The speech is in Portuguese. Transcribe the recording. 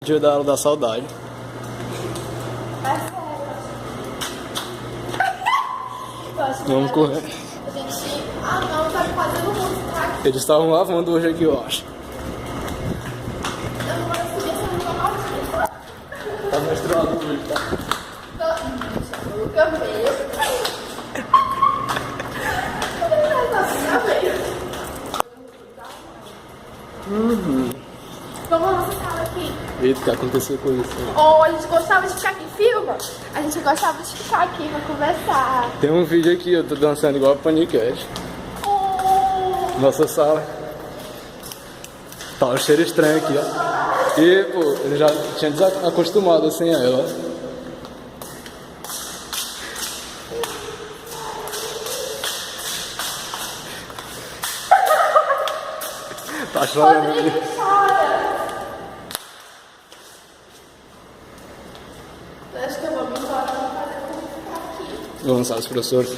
Dia da aula da saudade. Vamos correr. Ah, não, tá fazendo música. Eles estavam lavando hoje aqui, eu acho. Eu não vou subir essa música. Tá menstruado hoje, tá? Nunca veio. Vamos lá, você fala aqui. Eita, o que aconteceu com isso? Ou a gente gostava de ficar aqui, filma. A gente gostava de ficar aqui pra conversar. Tem um vídeo aqui, eu tô dançando igual a Panicash. Oh. Nossa sala. Tá um cheiro estranho aqui, ó. E, pô, eu já tinha desacostumado assim a ela. Tá chorando ali. Rodrigo, chora. Eu acho que eu vou me embora pra fazer ficar aqui. Vamos lançar os professores.